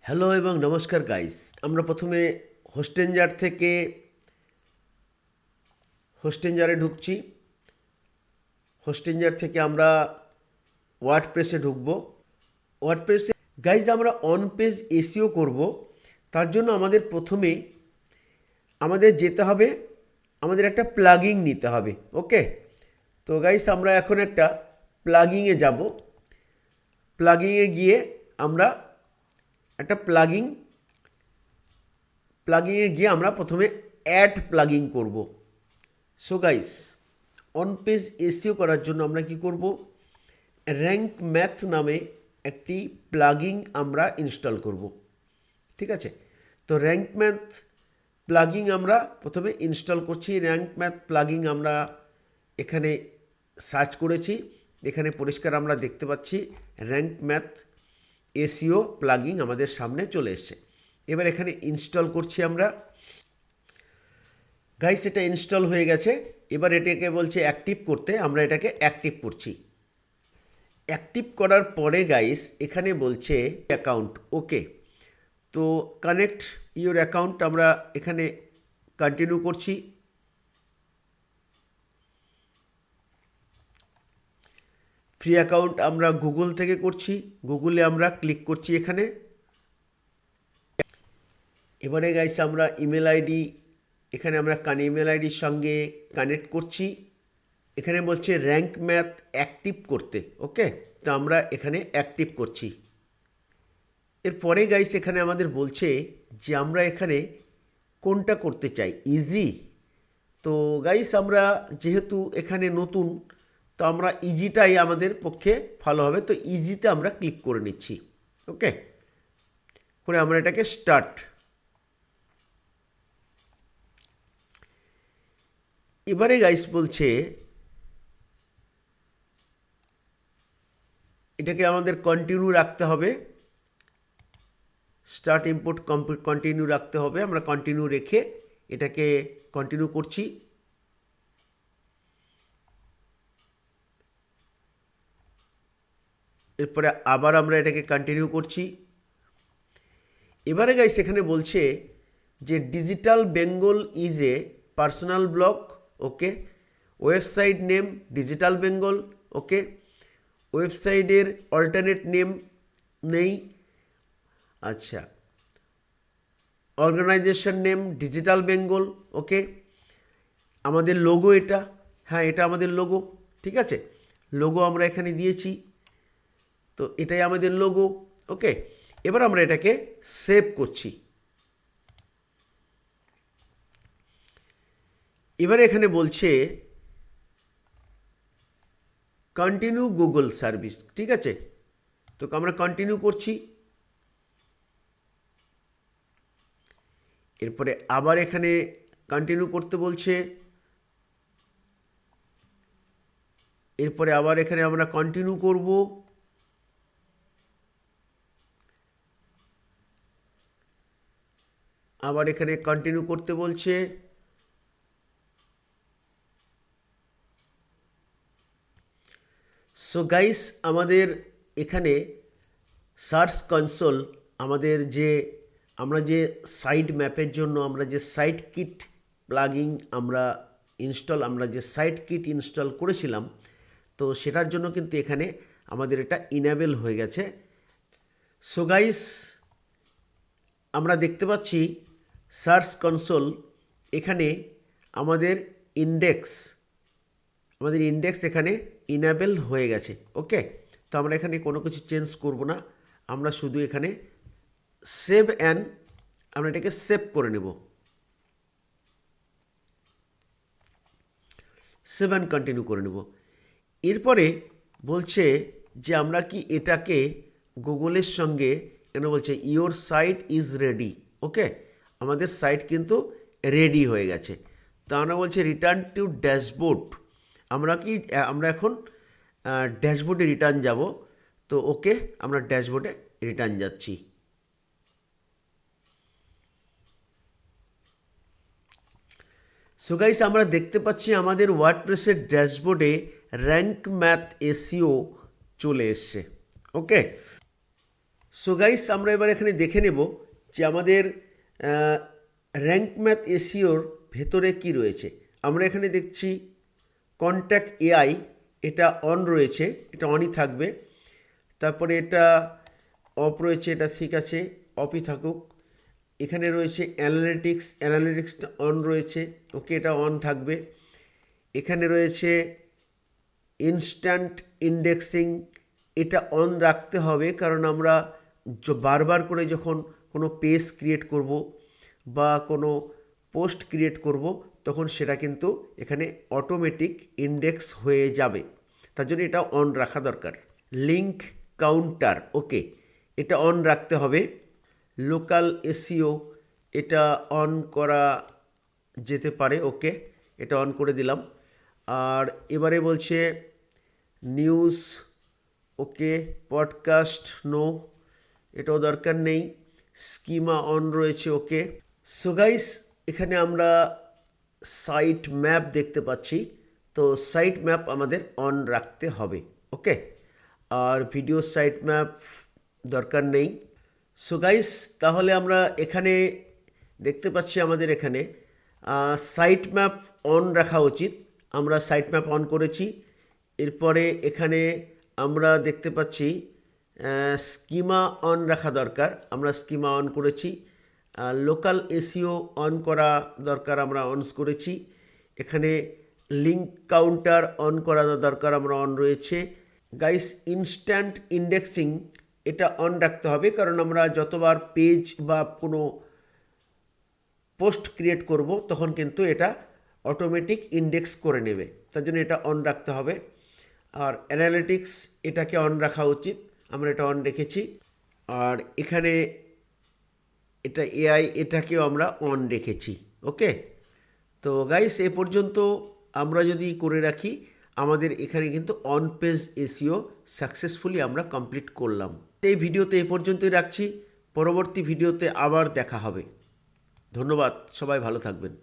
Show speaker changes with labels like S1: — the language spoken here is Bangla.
S1: হ্যালো এবং নমস্কার গাইস। আমরা প্রথমে হোস্টেঞ্জার থেকে হোস্টেঞ্জারে ঢুকছি। হোস্টেঞ্জার থেকে আমরা ওয়ার্ডপ্রেসে ঢুকবো। ওয়ার্ডপ্রেসে গাইস আমরা অন পেজ এসইও করব। তার জন্য আমাদের প্রথমে আমাদের যেতে হবে, আমাদের একটা প্লাগিং নিতে হবে। ওকে, তো গাইস আমরা এখন একটা প্লাগিংয়ে যাব। প্লাগিংয়ে গিয়ে আমরা একটা প্লাগিংয়ে গিয়ে আমরা প্রথমে অ্যাড প্লাগিং করব। So guys, on page SEO করার জন্য আমরা কি করব, র্যাঙ্ক ম্যাথ নামে একটি প্লাগিং আমরা ইনস্টল করব। ঠিক আছে, তো র্যাঙ্ক ম্যাথ প্লাগিং আমরা প্রথমে ইনস্টল করছি। র্যাঙ্ক ম্যাথ প্লাগিং আমরা এখানে সার্চ করেছি, এখানে পরিষ্কার আমরা দেখতে পাচ্ছি র্যাঙ্ক ম্যাথ এসইও প্লাগিং আমাদের সামনে চলে এসছে। এবার এখানে ইনস্টল করছি আমরা। গাইস এটা ইনস্টল হয়ে গেছে। এবার এটাকে বলছে অ্যাক্টিভ করতে, আমরা এটাকে অ্যাক্টিভ করছি। অ্যাক্টিভ করার পরে গাইস এখানে বলছে অ্যাকাউন্ট। ওকে, তো কানেক্ট ইউর অ্যাকাউন্ট আমরা এখানে কন্টিনিউ করছি। ফ্রি অ্যাকাউন্ট আমরা গুগল থেকে করছি, গুগলে আমরা ক্লিক করছি এখানে। এবারে গাইস আমরা ইমেল আইডি এখানে আমরা ইমেল আইডির সঙ্গে কানেক্ট করছি। এখানে বলছে র্যাঙ্ক ম্যাথ অ্যাক্টিভ করতে। ওকে, তো আমরা এখানে অ্যাক্টিভ করছি। এরপরে গাইস এখানে আমাদের বলছে যে আমরা এখানে কোনটা করতে চাই, ইজি। তো গাইস আমরা যেহেতু এখানে নতুন, তো আমরা ইজিটাই আমাদের পক্ষে ভালো হবে। তো ইজিতে আমরা ক্লিক করে নিচ্ছি। ওকে, করে আমরা এটাকে স্টার্ট। এবারে গাইস বলছে এটাকে আমাদের কন্টিনিউ রাখতে হবে। স্টার্ট ইম্পোর্ট কন্টিনিউ রাখতে হবে। আমরা কন্টিনিউ রেখে এটাকে কন্টিনিউ করছি। এরপরে আবার আমরা এটাকে কন্টিনিউ করছি। এবারে গাইস এখানে বলছে যে digital Bengal is a personal blog. Okay, website name digital Bengal. Okay, ওয়েবসাইটের অল্টারনেট নেম নেই। আচ্ছা, organisation name digital Bengal. Okay, আমাদের লোগো এটা, হ্যাঁ এটা আমাদের লোগো। ঠিক আছে, লোগো আমরা এখানে দিয়েছি, তো এটাই আমাদের লোগো। ওকে, এবার আমরা এটাকে সেভ করছি। এবারে এখানে বলছে কন্টিনিউ গুগল সার্ভিস। ঠিক আছে, তো আমরা কন্টিনিউ করছি। এরপরে আবার এখানে কন্টিনিউ করতে বলছে। এরপরে আবার এখানে আমরা কন্টিনিউ করব। আবার এখানে কন্টিনিউ করতে বলছে। সো গাইস আমাদের এখানে সার্চ কনসোল আমাদের যে আমরা যে সাইট ম্যাপের জন্য আমরা যে সাইট কিট প্লাগিং আমরা যে সাইট কিট ইনস্টল করেছিলাম, তো সেটার জন্য কিন্তু এখানে আমাদের এটা ইনেবল হয়ে গেছে। সো গাইস আমরা দেখতে পাচ্ছি সার্চ কনসোল এখানে আমাদের ইন্ডেক্স এখানে ইনেবল হয়ে গেছে। ওকে, তো আমরা এখানে কোনো কিছু চেঞ্জ করব না, আমরা শুধু এখানে সেভ অ্যান্ড আমরা এটাকে সেভ করে নেব। সেভ অ্যান্ড কন্টিনিউ করে নেব। এরপরে বলছে যে আমরা কি এটাকে গুগলের সঙ্গে কেন বলছে ইওর সাইট ইজ রেডি। ওকে, আমাদের সাইট কিন্তু রেডি হয়ে গেছে। তা আমরা বলছে রিটার্ন টু ড্যাশবোর্ড। আমরা এখন ড্যাশবোর্ডে রিটার্ন যাব। তো ওকে, আমরা ড্যাশবোর্ডে রিটার্ন যাচ্ছি। সো গাইস আমরা দেখতে পাচ্ছি আমাদের ওয়ার্ডপ্রেসের ড্যাশবোর্ডে র্যাঙ্ক ম্যাথ এসইও চলে এসছে। ওকে, সো গাইস, আমরা এবার এখানে দেখে নেব যে আমাদের র্যাঙ্ক ম্যাথ এসইওর ভেতরে কি রয়েছে। আমরা এখানে দেখছি কন্ট্যাক্ট এআই, এটা অন রয়েছে, এটা অনই থাকবে। তারপরে এটা অফ রয়েছে, এটা ঠিক আছে, অফই থাকুক। এখানে রয়েছে অ্যানালিটিক্সটা অন রয়েছে, ওকে, এটা অন থাকবে। এখানে রয়েছে ইনস্ট্যান্ট ইন্ডেক্সিং, এটা অন রাখতে হবে, কারণ আমরা বারবার করে যখন কোনো পেজ ক্রিয়েট করব বা কোনো পোস্ট ক্রিয়েট করব তখন সেটা কিন্তু এখানে অটোমেটিক ইন্ডেক্স হয়ে যাবে, তার জন্য এটা অন রাখা দরকার। লিঙ্ক কাউন্টার, ওকে, এটা অন রাখতে হবে। লোকাল এসইও, এটা অন করা যেতে পারে, ওকে, এটা অন করে দিলাম। আর এবারে বলছে নিউজ, ওকে, পডকাস্ট নো, এটাও দরকার নেই। স্কিমা অন রয়েছে, ওকে। সো গাইস, এখানে আমরা সাইট ম্যাপ দেখতে পাচ্ছি, তো সাইট ম্যাপ আমাদের অন রাখতে হবে, ওকে। আর ভিডিও সাইট ম্যাপ দরকার নেই। সো গাইস, তাহলে আমরা এখানে দেখতে পাচ্ছি আমাদের এখানে সাইট ম্যাপ অন রাখা উচিত। আমরা সাইট ম্যাপ অন করেছি। এরপরে এখানে আমরা দেখতে পাচ্ছি স্কিমা অন রাখা দরকার, আমরা স্কিমা অন করেছি। লোকাল এসইও অন করা দরকার, আমরা অন করেছি। এখানে লিঙ্ক কাউন্টার অন করা দরকার, আমরা অন রয়েছে। গাইস, ইনস্ট্যান্ট ইন্ডেক্সিং এটা অন রাখতে হবে, কারণ আমরা যতবার পেজ বা কোনো পোস্ট ক্রিয়েট করব তখন কিন্তু এটা অটোমেটিক ইন্ডেক্স করে নেবে, তার জন্য এটা অন রাখতে হবে। আর অ্যানালিটিক্স, এটাকে অন রাখা উচিত, আমরা এটা অন রেখেছি। আর এখানে এটা এআই, এটাকেও আমরা অন রেখেছি, ওকে। তো গাইস, এ পর্যন্ত আমরা যদি করে রাখি আমাদের এখানে কিন্তু অন পেজ এসইও সাকসেসফুলি আমরা কমপ্লিট করলাম। এই ভিডিওতে এ পর্যন্তই রাখছি, পরবর্তী ভিডিওতে আবার দেখা হবে। ধন্যবাদ, সবাই ভালো থাকবেন।